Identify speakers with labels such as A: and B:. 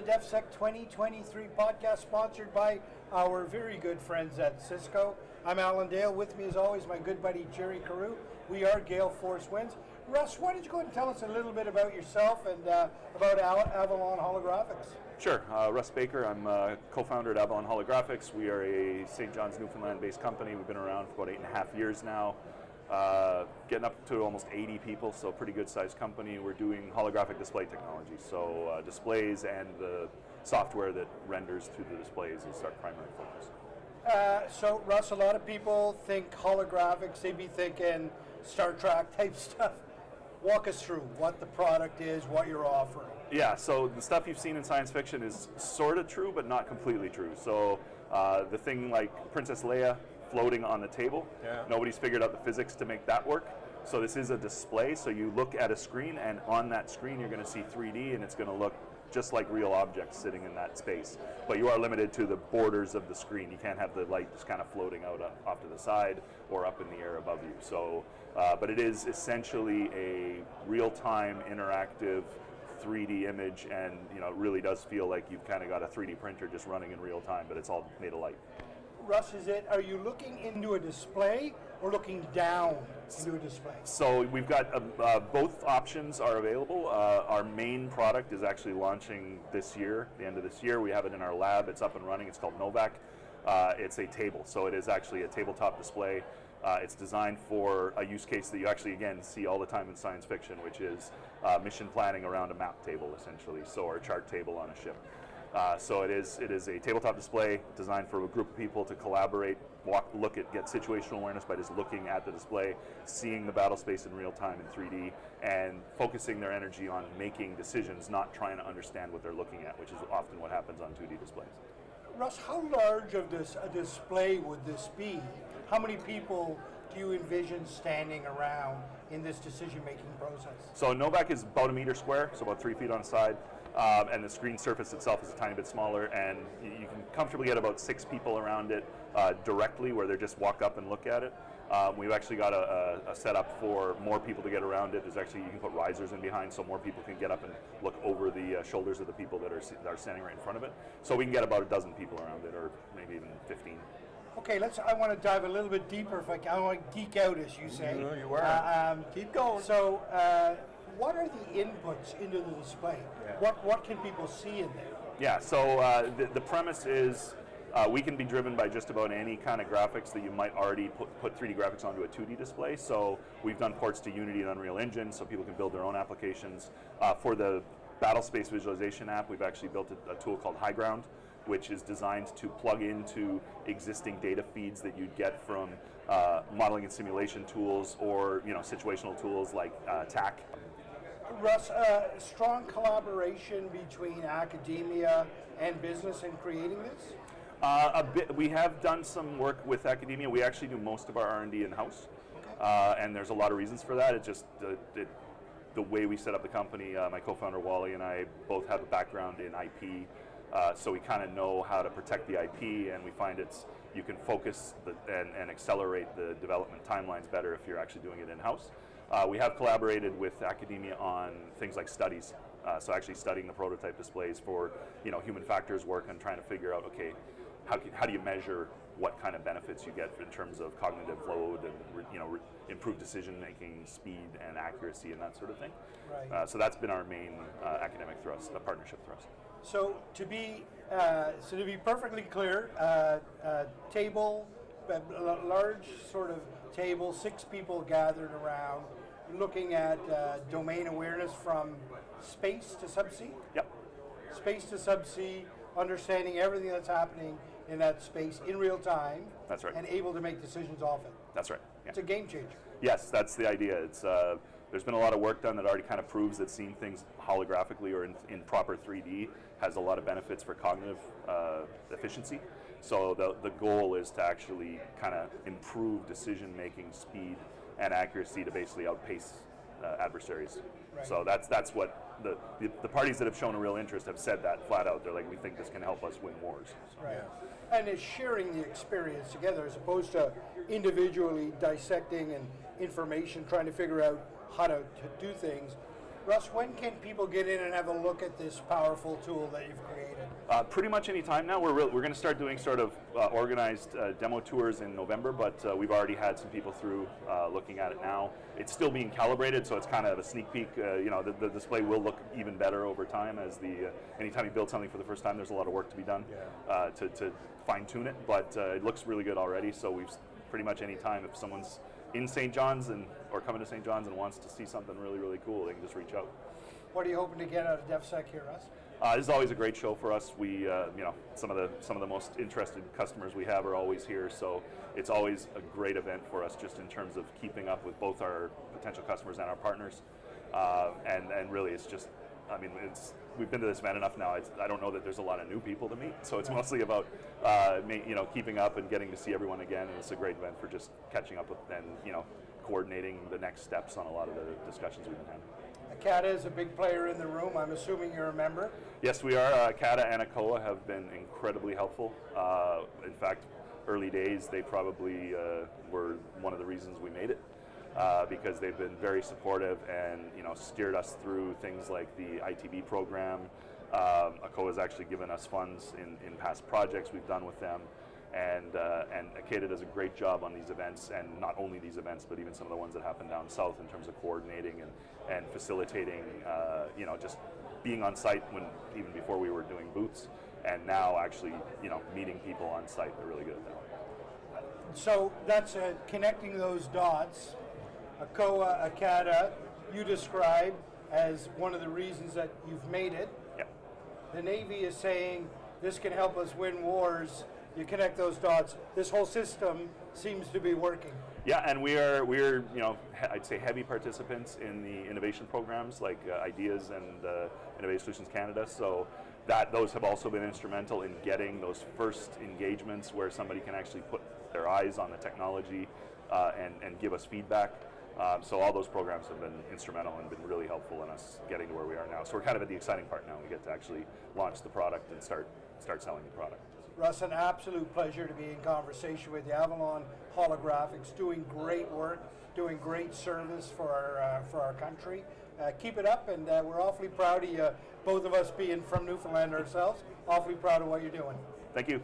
A: to DefSec 2023 podcast sponsored by our very good friends at Cisco. I'm Alan Dale. With me as always, my good buddy Jerry Carew. We are Gale Force Winds. Russ, why don't you go ahead and tell us a little bit about yourself and about Avalon Holographics?
B: Sure. Russ Baker. I'm co-founder at Avalon Holographics. We are a St. John's, Newfoundland-based company. We've been around for about 8.5 years now. Getting up to almost 80 people, so a pretty good sized company. We're doing holographic display technology, so displays and the software that renders through the displays is our primary focus.
A: So Russ, a lot of people think holographics, they'd be thinking Star Trek type stuff. Walk us through what the product is, what you're offering.
B: Yeah, so the stuff you've seen in science fiction is sort of true, but not completely true. So the thing like Princess Leia floating on the table. Yeah. Nobody's figured out the physics to make that work. So this is a display, so you look at a screen, and on that screen you're going to see 3D, and it's going to look just like real objects sitting in that space. But you are limited to the borders of the screen. You can't have the light just kind of floating out off to the side or up in the air above you. So, but it is essentially a real-time interactive 3D image, and it really does feel like you've kind of got a 3D printer just running in real time, but it's all made of light.
A: Russ, are you looking into a display or looking down into a display?
B: So we've got both options are available. Our main product is actually launching this year, the end of this year. We have it in our lab. It's up and running. It's called Novak. It's a table, so it is actually a tabletop display. It's designed for a use case that you actually, again, see all the time in science fiction, which is mission planning around a map table, essentially, so or a chart table on a ship. So it is a tabletop display designed for a group of people to collaborate, get situational awareness by just looking at the display, seeing the battle space in real time in 3D, and focusing their energy on making decisions, not trying to understand what they're looking at, which is often what happens on 2D displays.
A: Russ, how large of a display would this be? How many people do you envision standing around in this decision-making process?
B: So Novak is about 1 meter square, so about 3 feet on the side. And the screen surface itself is a tiny bit smaller, and you can comfortably get about 6 people around it directly, where they just walk up and look at it. We've actually got a setup for more people to get around it. There's actually, you can put risers in behind so more people can get up and look over the shoulders of the people that are standing right in front of it. So we can get about 12 people around it, or maybe even 15.
A: Okay, I want to dive a little bit deeper. If I want to geek out, as you say.
C: You are. Keep going.
A: So, what are the inputs into the display? Yeah. What can people see in there?
B: Yeah, so the premise is we can be driven by just about any kind of graphics that you might already put 3D graphics onto a 2D display. So we've done ports to Unity and Unreal Engine so people can build their own applications. For the battle space visualization app, we've actually built a tool called High Ground, which is designed to plug into existing data feeds that you'd get from modeling and simulation tools or situational tools like TAC.
A: Russ, strong collaboration between academia and business in creating this?
B: A bit. We have done some work with academia. We actually do most of our R&D in-house, and there's a lot of reasons for that. It's just the way we set up the company. My co-founder Wally and I both have a background in IP, so we kind of know how to protect the IP, and we find you can focus and accelerate the development timelines better if you're actually doing it in-house. We have collaborated with academia on things like studies, so actually studying the prototype displays for human factors work and trying to figure out, okay, how do you measure what kind of benefits you get in terms of cognitive load and improved decision making, speed and accuracy and that sort of thing. Right. So that's been our main academic thrust, partnership thrust.
A: So to be perfectly clear, table, a large sort of table, 6 people gathered around, looking at domain awareness from space to subsea?
B: Yep.
A: Space to subsea, understanding everything that's happening in that space in real time.
B: That's right.
A: And able to make decisions off it.
B: That's right. Yeah.
A: It's a game changer.
B: Yes, that's the idea. It's there's been a lot of work done that already kind of proves that seeing things holographically or in proper 3D has a lot of benefits for cognitive efficiency. So the goal is to actually kind of improve decision-making speed and accuracy to basically outpace adversaries. Right. So that's what the parties that have shown a real interest have said that flat out. They're like, we think this can help us win wars. So.
A: Right. And it's sharing the experience together as opposed to individually dissecting and information, trying to figure out how to do things. Russ, when can people get in and have a look at this powerful tool that you've created?
B: Pretty much any time now. We're going to start doing sort of organized demo tours in November, but we've already had some people through looking at it now. It's still being calibrated, so it's kind of a sneak peek. The display will look even better over time as anytime you build something for the first time, there's a lot of work to be done to fine tune it, but it looks really good already. So we've pretty much any time if someone's in St. John's or coming to St. John's and wants to see something really, really cool, they can just reach out.
A: What are you hoping to get out of DevSec here, Russ?
B: This is always a great show for us. We, some of the most interested customers we have are always here, so it's always a great event for us, just in terms of keeping up with both our potential customers and our partners. And really, it's just, we've been to this event enough now. I don't know that there's a lot of new people to meet, so it's mostly about keeping up and getting to see everyone again. And it's a great event for just catching up with and coordinating the next steps on a lot of the discussions we've been having.
A: CATA is a big player in the room. I'm assuming you're a member.
B: Yes, we are. CATA and ACOA have been incredibly helpful. In fact, early days, they probably were one of the reasons we made it, because they've been very supportive and steered us through things like the ITB program. ACOA has actually given us funds in past projects we've done with them. And CATA does a great job on these events, and not only these events, but even some of the ones that happen down south in terms of coordinating and facilitating, just being on site even before we were doing booths, and now actually, meeting people on site. They're really good at that.
A: So that's connecting those dots. ACOA, CATA, you describe as one of the reasons that you've made it.
B: Yep.
A: The Navy is saying this can help us win wars. You connect those dots. This whole system seems to be working.
B: Yeah, and we're I'd say heavy participants in the innovation programs like Ideas and Innovative Solutions Canada. So those have also been instrumental in getting those first engagements where somebody can actually put their eyes on the technology and give us feedback. So all those programs have been instrumental and been really helpful in us getting to where we are now. So we're kind of at the exciting part now. We get to actually launch the product and start selling the product.
A: Russ, an absolute pleasure to be in conversation with you. Avalon Holographics, doing great work, doing great service for our country. Keep it up, and we're awfully proud of you, both of us being from Newfoundland ourselves, awfully proud of what you're doing.
B: Thank you.